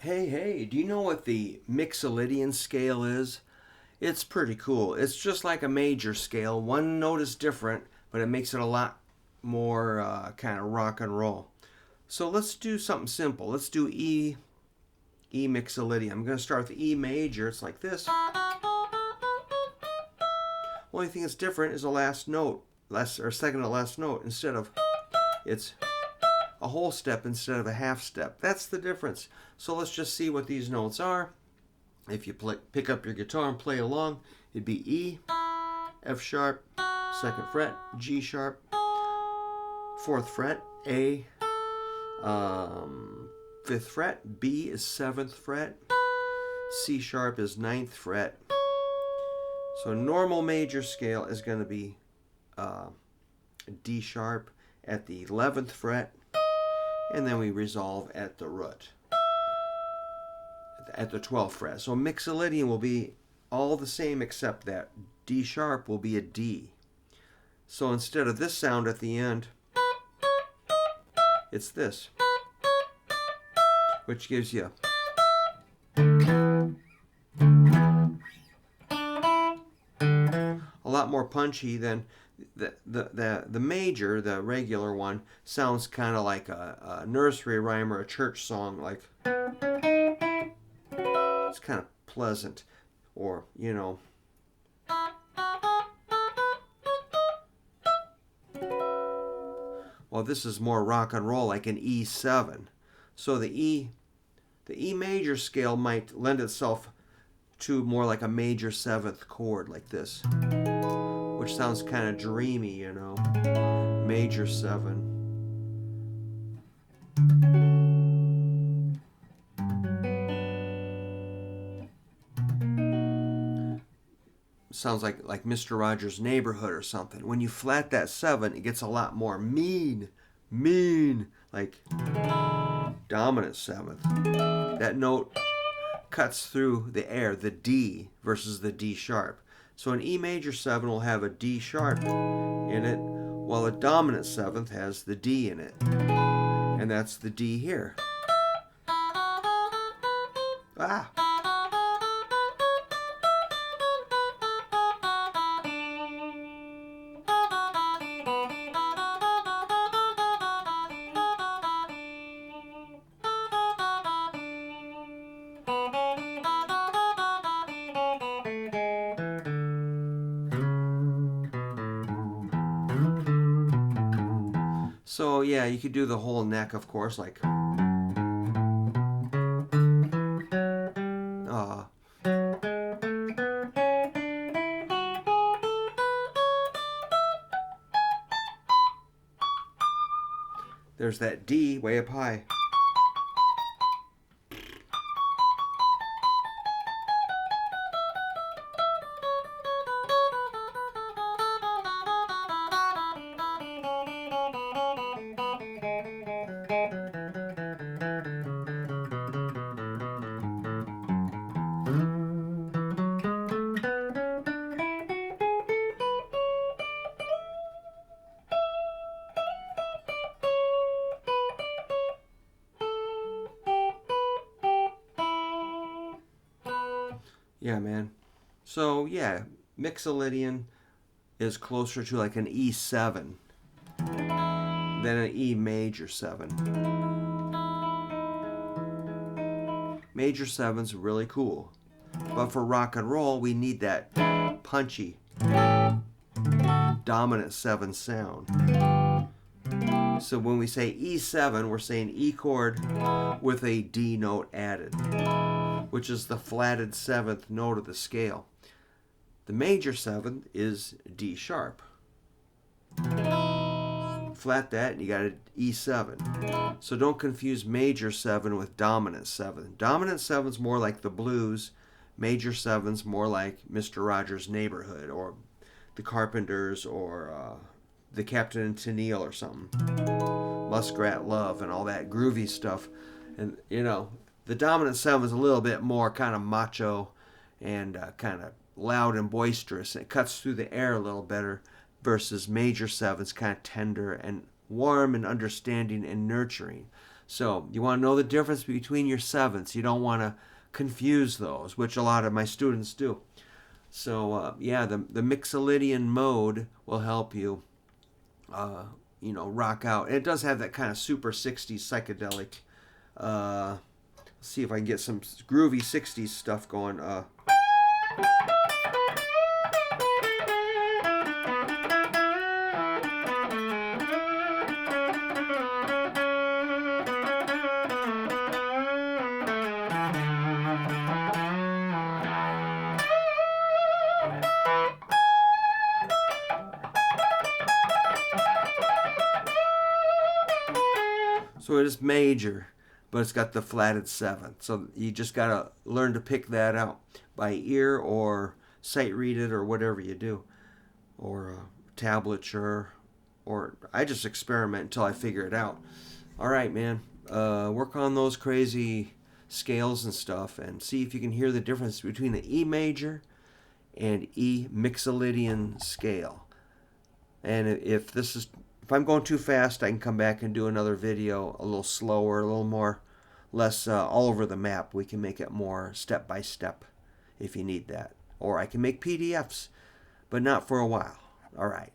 Hey, do you know what the Mixolydian scale is? It's pretty cool. It's just like a major scale. One note is different, but it makes it a lot more kind of rock and roll. So let's do something simple. Let's do E Mixolydian. I'm going to start with the E major. It's like this. Only thing that's different is the last note, second to last note. Instead of it's a whole step instead of a half step. That's the difference. So let's just see what these notes are. If you pick up your guitar and play along, it'd be E, F sharp, 2nd fret, G sharp, 4th fret, A, 5th fret, B is 7th fret, C sharp is 9th fret. So normal major scale is going to be D sharp at the 11th fret, and then we resolve at the root at the 12th fret. So Mixolydian will be all the same except that D sharp will be a D. So instead of this sound at the end, it's this, which gives you a lot more punchy than the major, the regular one, sounds kind of like a nursery rhyme or a church song. Like, it's kind of pleasant, or well, this is more rock and roll, like an E7. So the E major scale might lend itself to more like a major 7th chord, like this, which sounds kind of dreamy, major 7. Sounds like Mr. Rogers' Neighborhood or something. When you flat that 7, it gets a lot more mean, like dominant 7th. That note cuts through the air, the D versus the D sharp. So an E major 7 will have a D sharp in it, while a dominant 7th has the D in it. And that's the D here. Ah! So yeah, you could do the whole neck, of course, like there's that D way up high. Yeah, man. So yeah, Mixolydian is closer to like an E7 than an E major 7. Major 7's really cool, but for rock and roll, we need that punchy, dominant 7 sound. So when we say E7, we're saying E chord with a D note added, which is the flatted 7th note of the scale. The major 7th is D sharp. Flat that and you got an E7. So don't confuse major 7 with dominant 7. Dominant 7's more like the blues. Major 7's more like Mr. Rogers' Neighborhood or the Carpenters or the Captain and Tennille or something. Muskrat Love and all that groovy stuff. And the dominant 7 is a little bit more kind of macho and kind of loud and boisterous. It cuts through the air a little better versus major 7's kind of tender and warm and understanding and nurturing. So you want to know the difference between your sevenths. You don't want to confuse those, which a lot of my students do. So yeah, the Mixolydian mode will help you, rock out. And it does have that kind of super 60s psychedelic. Let's see if I can get some groovy 60s stuff going. So it is major, but it's got the flatted seventh. So you just got to learn to pick that out by ear or sight read it or whatever you do, or tablature, or I just experiment until I figure it out. All right, man. Work on those crazy scales and stuff and see if you can hear the difference between the E major and E Mixolydian scale. And if I'm going too fast, I can come back and do another video a little slower, a little more, less all over the map. We can make it more step by step if you need that. Or I can make PDFs, but not for a while. All right.